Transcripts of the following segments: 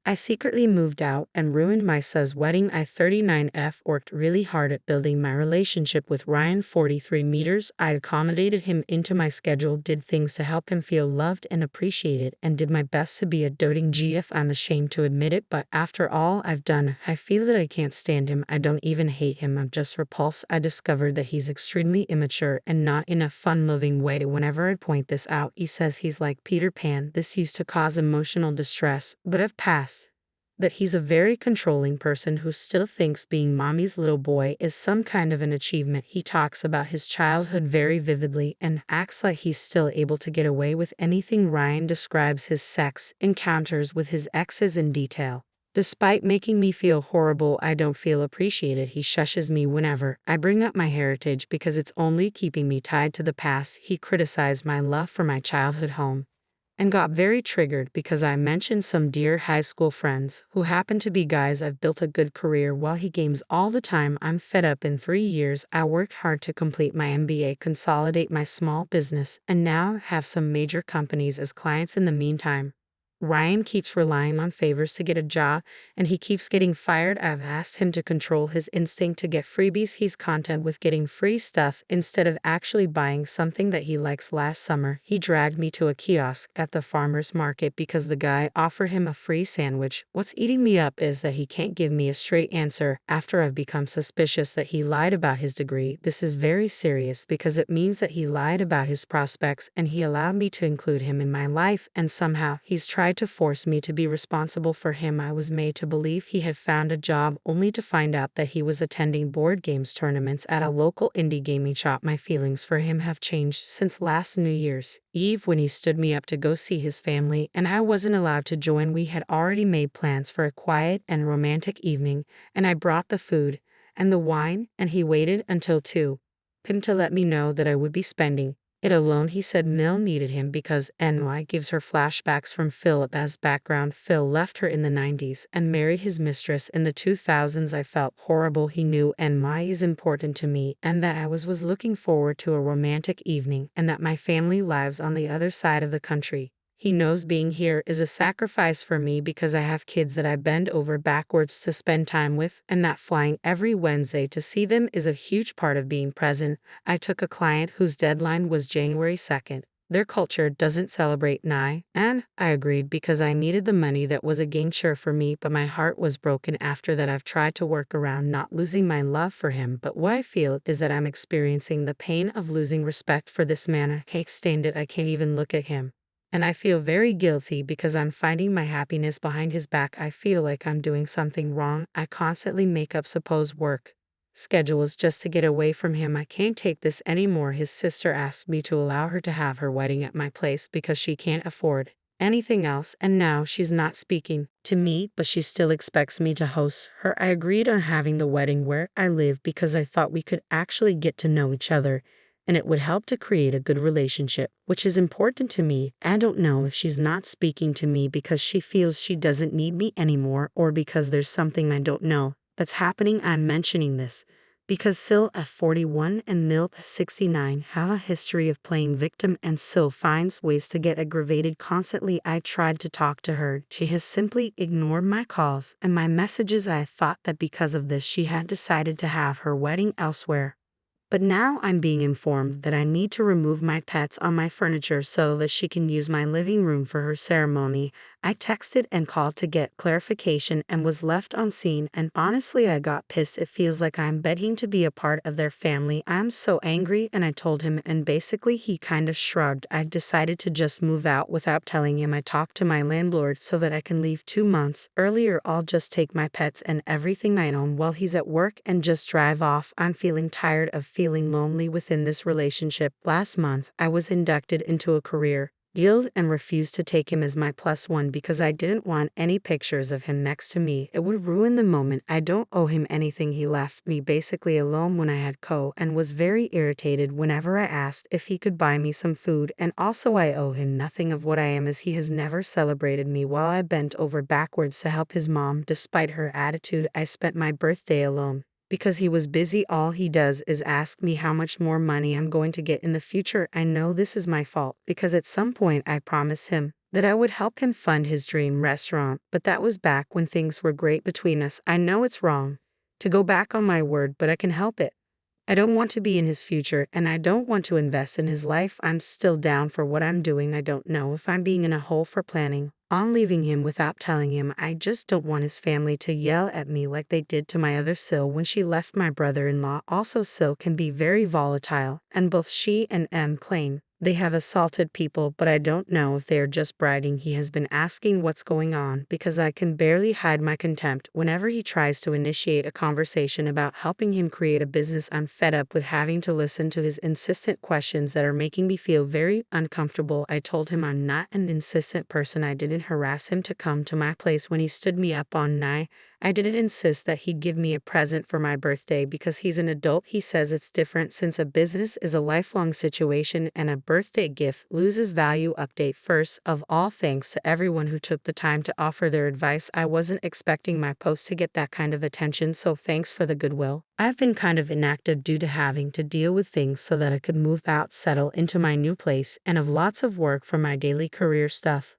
I secretly moved out and ruined my son's wedding. I 39F worked really hard at building my relationship with Ryan 43 meters. I accommodated him into my schedule, did things to help him feel loved and appreciated, and did my best to be a doting GF. I'm ashamed to admit it, but after all I've done, I feel that I can't stand him. I don't even hate him, I'm just repulsed. I discovered that he's extremely immature and not in a fun-loving way. Whenever I point this out, he says he's like Peter Pan. This used to cause emotional distress, but I've passed that he's a very controlling person who still thinks being mommy's little boy is some kind of an achievement. He talks about his childhood very vividly and acts like he's still able to get away with anything. Ryan describes his sex encounters with his exes in detail. Despite making me feel horrible, I don't feel appreciated. He shushes me whenever I bring up my heritage because it's only keeping me tied to the past. He criticized my love for my childhood home and got very triggered because I mentioned some dear high school friends who happen to be guys. I've built a good career while he games all the time. I'm fed up. In 3 years, I worked hard to complete my MBA, consolidate my small business, and now have some major companies as clients. In the meantime, Ryan keeps relying on favors to get a job, and he keeps getting fired. I've asked him to control his instinct to get freebies. He's content with getting free stuff instead of actually buying something that he likes. Last summer, he dragged me to a kiosk at the farmer's market because the guy offered him a free sandwich. What's eating me up is that he can't give me a straight answer after I've become suspicious that he lied about his degree. This is very serious because it means that he lied about his prospects and he allowed me to include him in my life, and somehow he's tried to force me to be responsible for him. I was made to believe he had found a job only to find out that he was attending board games tournaments at a local indie gaming shop. My feelings for him have changed since last New Year's Eve when he stood me up to go see his family and I wasn't allowed to join. We had already made plans for a quiet and romantic evening, and I brought the food and the wine, and he waited until 2 p.m. to let me know that I would be spending it alone. He said Mill needed him because NY gives her flashbacks from Phil as background. Phil left her in the 90s and married his mistress in the 2000s. I felt horrible. He knew NY is important to me and that I was looking forward to a romantic evening and that my family lives on the other side of the country. He knows being here is a sacrifice for me because I have kids that I bend over backwards to spend time with, and that flying every Wednesday to see them is a huge part of being present. I took a client whose deadline was January 2nd. Their culture doesn't celebrate NY, and I agreed because I needed the money. That was a game changer for me, but my heart was broken after that. I've tried to work around not losing my love for him, but what I feel is that I'm experiencing the pain of losing respect for this man. I can't stand it. I can't even look at him. And I feel very guilty because I'm finding my happiness behind his back. I feel like I'm doing something wrong. I constantly make up supposed work schedules just to get away from him. I can't take this anymore. His sister asked me to allow her to have her wedding at my place because she can't afford anything else, and now she's not speaking to me, but she still expects me to host her. I agreed on having the wedding where I live because I thought we could actually get to know each other and it would help to create a good relationship, which is important to me. I don't know if she's not speaking to me because she feels she doesn't need me anymore or because there's something I don't know that's happening. I'm mentioning this because Sil at 41 and Milt at 69 have a history of playing victim, and Sil finds ways to get aggravated constantly. I tried to talk to her. She has simply ignored my calls and my messages. I thought that because of this she had decided to have her wedding elsewhere. But now I'm being informed that I need to remove my pets on my furniture so that she can use my living room for her ceremony. I texted and called to get clarification and was left on scene, and honestly I got pissed. It feels like I'm begging to be a part of their family. I'm so angry, and I told him and basically he kind of shrugged. I decided to just move out without telling him. I talked to my landlord so that I can leave 2 months earlier. I'll just take my pets and everything I own while he's at work and just drive off. I'm feeling tired of feeling lonely within this relationship. Last month, I was inducted into a career guild and refused to take him as my +1 because I didn't want any pictures of him next to me. It would ruin the moment. I don't owe him anything. He left me basically alone when I had and was very irritated whenever I asked if he could buy me some food, and also I owe him nothing of what I am as he has never celebrated me while I bent over backwards to help his mom. Despite her attitude, I spent my birthday alone because he was busy. All he does is ask me how much more money I'm going to get in the future. I know this is my fault because at some point I promised him that I would help him fund his dream restaurant, but that was back when things were great between us. I know it's wrong to go back on my word, but I can help it. I don't want to be in his future, and I don't want to invest in his life. I'm still down for what I'm doing. I don't know if I'm being in a hole for planning on leaving him without telling him. I just don't want his family to yell at me like they did to my other Sil when she left my brother-in-law. Also, Sil can be very volatile, and both she and M claim they have assaulted people, but I don't know if they are just bragging. He has been asking what's going on because I can barely hide my contempt whenever he tries to initiate a conversation about helping him create a business. I'm fed up with having to listen to his insistent questions that are making me feel very uncomfortable. I told him I'm not an insistent person. I didn't harass him to come to my place when he stood me up on night. I didn't insist that he'd give me a present for my birthday because he's an adult. He says it's different since a business is a lifelong situation and a birthday gift loses value. Update: first of all, thanks to everyone who took the time to offer their advice. I wasn't expecting my post to get that kind of attention, so thanks for the goodwill. I've been kind of inactive due to having to deal with things so that I could move out, settle into my new place, and have lots of work for my daily career stuff.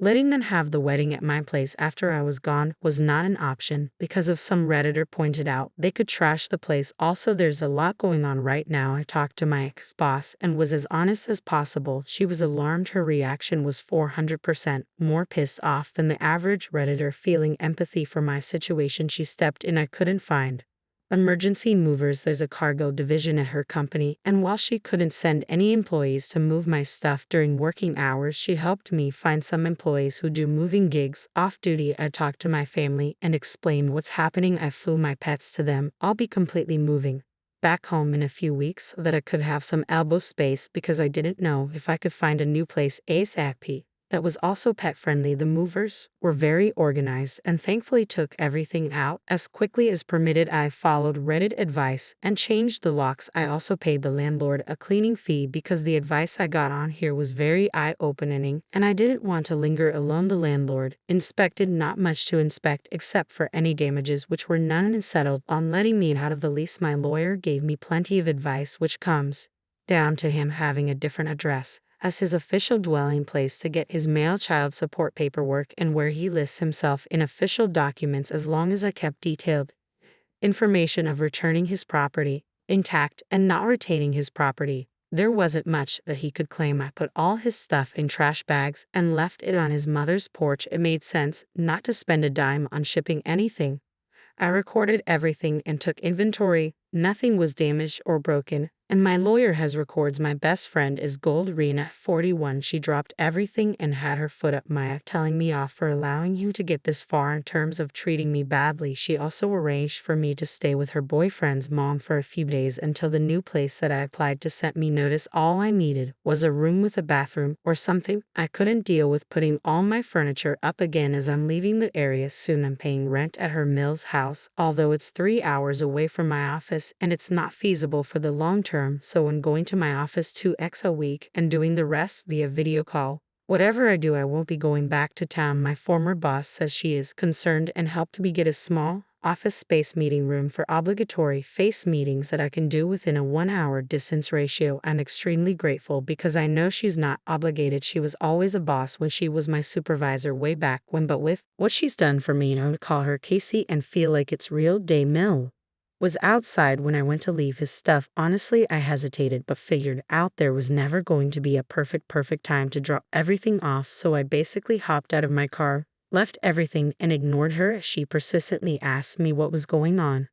Letting them have the wedding at my place after I was gone was not an option because of some Redditor pointed out they could trash the place. Also, there's a lot going on right now. I talked to my ex-boss and was as honest as possible. She was alarmed. Her reaction was 400% more pissed off than the average Redditor. Feeling empathy for my situation, she stepped in. I couldn't find emergency movers. There's a cargo division at her company, and while she couldn't send any employees to move my stuff during working hours, she helped me find some employees who do moving gigs off duty. I talked to my family and explained what's happening. I flew my pets to them. I'll be completely moving back home in a few weeks so that I could have some elbow space because I didn't know if I could find a new place ASAP that was also pet-friendly. The movers were very organized and thankfully took everything out as quickly as permitted. I followed Reddit advice and changed the locks. I also paid the landlord a cleaning fee because the advice I got on here was very eye-opening and I didn't want to linger alone. The landlord inspected not much to inspect except for any damages, which were none, and settled on letting me out of the lease. My lawyer gave me plenty of advice, which comes down to him having a different address as his official dwelling place to get his male child support paperwork and where he lists himself in official documents, as long as I kept detailed information of returning his property intact and not retaining his property. There wasn't much that he could claim. I put all his stuff in trash bags and left it on his mother's porch. It made sense not to spend a dime on shipping anything. I recorded everything and took inventory. Nothing was damaged or broken, and my lawyer has records. My best friend is Gold Rena 41. She dropped everything and had her foot up my ass, telling me off for allowing you to get this far in terms of treating me badly. She also arranged for me to stay with her boyfriend's mom for a few days until the new place that I applied to sent me notice. All I needed was a room with a bathroom or something. I couldn't deal with putting all my furniture up again as I'm leaving the area soon. I'm paying rent at her Mills house, although it's 3 hours away from my office and it's not feasible for the long term, so I'm going to my office 2x a week and doing the rest via video call. Whatever I do, I won't be going back to town. My former boss says she is concerned and helped me get a small office space meeting room for obligatory face meetings that I can do within a 1-hour distance ratio. I'm extremely grateful because I know she's not obligated. She was always a boss when she was my supervisor way back when, but with what she's done for me, I would call her Casey and feel like it's real. Day Mill was outside when I went to leave his stuff. Honestly, I hesitated but figured out there was never going to be a perfect time to drop everything off, so I basically hopped out of my car, left everything, and ignored her as she persistently asked me what was going on.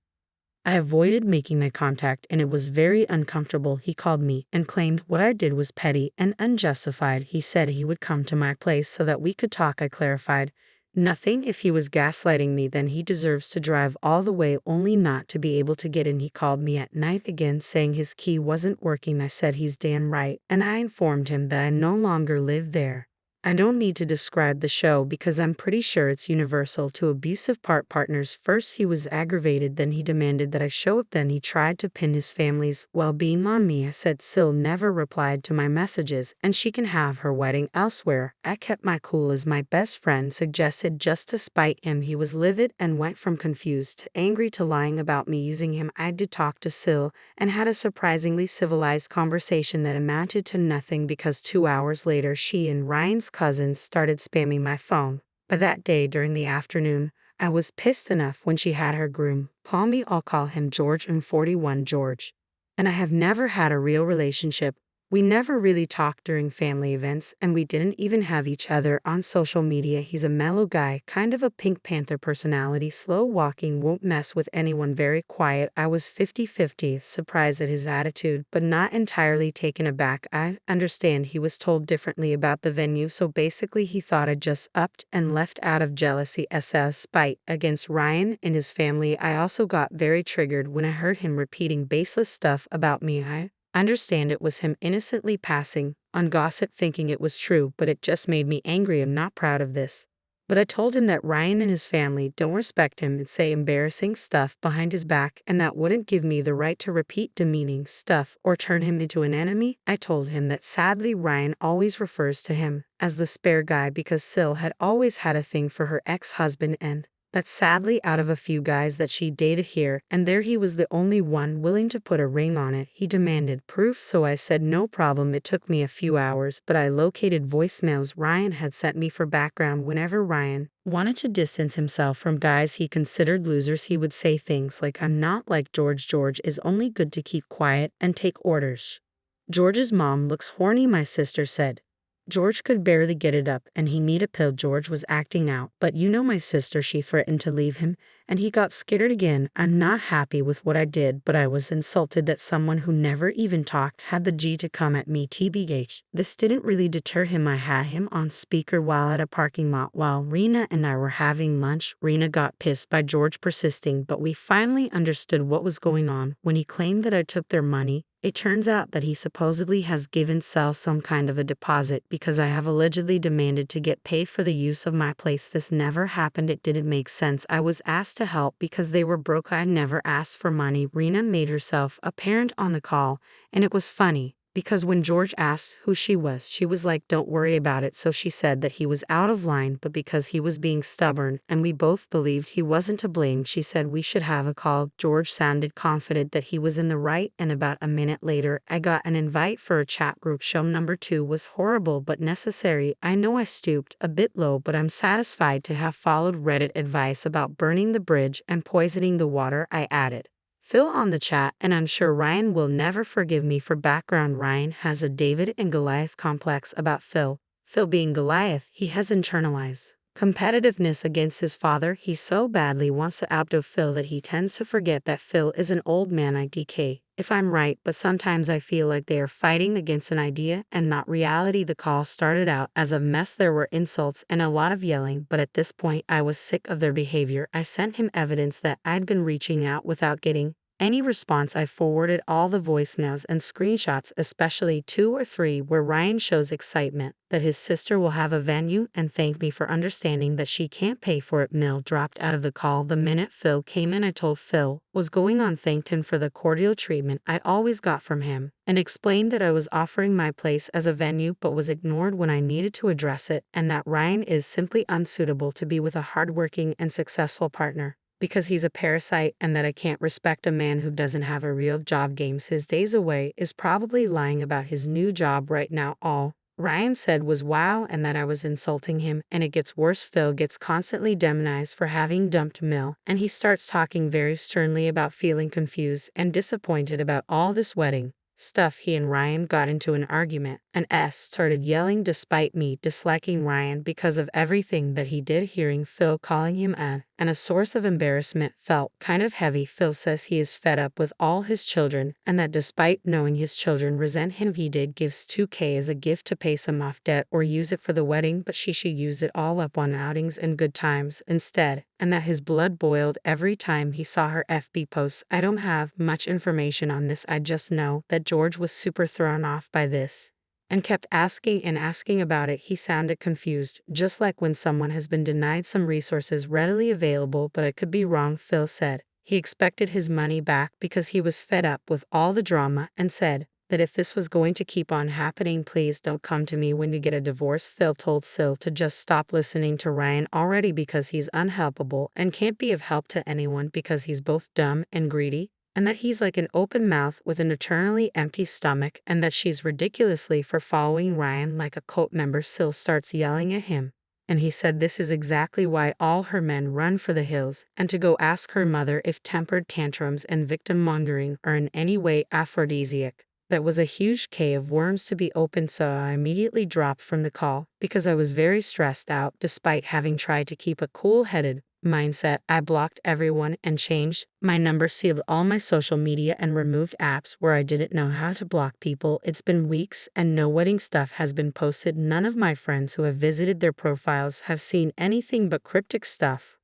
I avoided making eye contact and it was very uncomfortable. He called me and claimed what I did was petty and unjustified. He said he would come to my place so that we could talk. I clarified nothing. If he was gaslighting me, then he deserves to drive all the way only not to be able to get in. He called me at night again saying his key wasn't working. I said he's damn right, and I informed him that I no longer live there. I don't need to describe the show because I'm pretty sure it's universal to abusive partners. First he was aggravated, then he demanded that I show up, then he tried to pin his family's well-being on me. I said Sil never replied to my messages and she can have her wedding elsewhere. I kept my cool as my best friend suggested just to spite him. He was livid and went from confused to angry to lying about me using him. I did talk to Sil and had a surprisingly civilized conversation that amounted to nothing because 2 hours later she and Ryan's cousins started spamming my phone. But that day during the afternoon, I was pissed enough when she had her groom, Palmy, I'll call him George and 41 George. And I have never had a real relationship. We never really talked during family events, and we didn't even have each other on social media. He's a mellow guy, kind of a Pink Panther personality, slow walking, won't mess with anyone, very quiet. I was 50-50, surprised at his attitude, but not entirely taken aback. I understand he was told differently about the venue, so basically he thought I'd just upped and left out of jealousy as spite against Ryan and his family. I also got very triggered when I heard him repeating baseless stuff about me. I understand it was him innocently passing on gossip thinking it was true, but it just made me angry. I'm not proud of this. But I told him that Ryan and his family don't respect him and say embarrassing stuff behind his back, and that wouldn't give me the right to repeat demeaning stuff or turn him into an enemy. I told him that sadly Ryan always refers to him as the spare guy because Sil had always had a thing for her ex-husband, and that sadly out of a few guys that she dated here and there he was the only one willing to put a ring on it. He demanded proof, so I said no problem. It took me a few hours, but I located voicemails Ryan had sent me for background. Whenever Ryan wanted to distance himself from guys he considered losers, he would say things like, I'm not like George. George is only good to keep quiet and take orders. George's mom looks horny, my sister said. George could barely get it up and he need a pill. George was acting out, but you know my sister, she threatened to leave him and he got scared again. I'm not happy with what I did, but I was insulted that someone who never even talked had the G to come at me. TBH. This didn't really deter him. I had him on speaker while at a parking lot while Rena and I were having lunch. Rena got pissed by George persisting, but we finally understood what was going on when he claimed that I took their money. It turns out that he supposedly has given Sal some kind of a deposit because I have allegedly demanded to get paid for the use of my place. This never happened. It didn't make sense. I was asked to help because they were broke. I never asked for money. Rena made herself apparent on the call, and it was funny because when George asked who she was like, don't worry about it. So she said that he was out of line, but because he was being stubborn and we both believed he wasn't to blame, she said we should have a call. George sounded confident that he was in the right, and about a minute later, I got an invite for a chat group. Show number 2 was horrible but necessary. I know I stooped a bit low, but I'm satisfied to have followed Reddit advice about burning the bridge and poisoning the water. I added Phil on the chat, and I'm sure Ryan will never forgive me for background. Ryan has a David and Goliath complex about Phil. Phil being Goliath, he has internalized competitiveness against his father. He so badly wants to outdo Phil that he tends to forget that Phil is an old man. IDK, if I'm right, but sometimes I feel like they are fighting against an idea and not reality. The call started out as a mess. There were insults and a lot of yelling, but at this point I was sick of their behavior. I sent him evidence that I'd been reaching out without getting any response. I forwarded all the voicemails and screenshots, especially 2 or 3 where Ryan shows excitement that his sister will have a venue and thanked me for understanding that she can't pay for it. Mill dropped out of the call the minute Phil came in. I told Phil was going on, thanked him for the cordial treatment I always got from him, and explained that I was offering my place as a venue but was ignored when I needed to address it, and that Ryan is simply unsuitable to be with a hardworking and successful partner because he's a parasite, and that I can't respect a man who doesn't have a real job. Games his days away is probably lying about his new job right now. All Ryan said was wow, and that I was insulting him. And it gets worse. Phil gets constantly demonized for having dumped Mill, and he starts talking very sternly about feeling confused and disappointed about all this wedding stuff. He and Ryan got into an argument, and S started yelling despite me disliking Ryan because of everything that he did. Hearing Phil calling him a source of embarrassment felt kind of heavy. Phil says he is fed up with all his children, and that despite knowing his children resent him, he did gives $2,000 as a gift to pay some off debt or use it for the wedding, but she should use it all up on outings and good times instead, and that his blood boiled every time he saw her FB posts. I don't have much information on this. I just know that George was super thrown off by this and kept asking and asking about it. He sounded confused, just like when someone has been denied some resources readily available, but I could be wrong. Phil said he expected his money back because he was fed up with all the drama, and said that if this was going to keep on happening, please don't come to me when you get a divorce. Phil told Sil to just stop listening to Ryan already because he's unhelpable and can't be of help to anyone because he's both dumb and greedy. and that he's like an open mouth with an eternally empty stomach, and that she's ridiculously for following Ryan like a cult member still starts yelling at him. And he said this is exactly why all her men run for the hills, and to go ask her mother if tempered tantrums and victim-mongering are in any way aphrodisiac. That was a huge can of worms to be opened, so I immediately dropped from the call because I was very stressed out despite having tried to keep a cool-headed mindset. I blocked everyone and changed my number, sealed all my social media, and removed apps where I didn't know how to block people. It's been weeks and no wedding stuff has been posted. None of my friends who have visited their profiles have seen anything but cryptic stuff.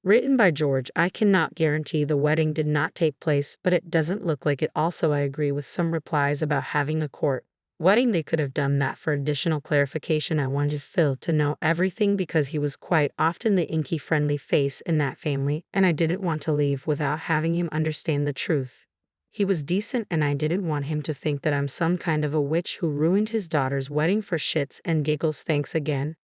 Written by George. I cannot guarantee the wedding did not take place, but it doesn't look like it. Also, I agree with some replies about having a court wedding. They could have done that for additional clarification. I wanted Phil to know everything because he was quite often the inky friendly face in that family, and I didn't want to leave without having him understand the truth. He was decent, and I didn't want him to think that I'm some kind of a witch who ruined his daughter's wedding for shits and giggles. Thanks again.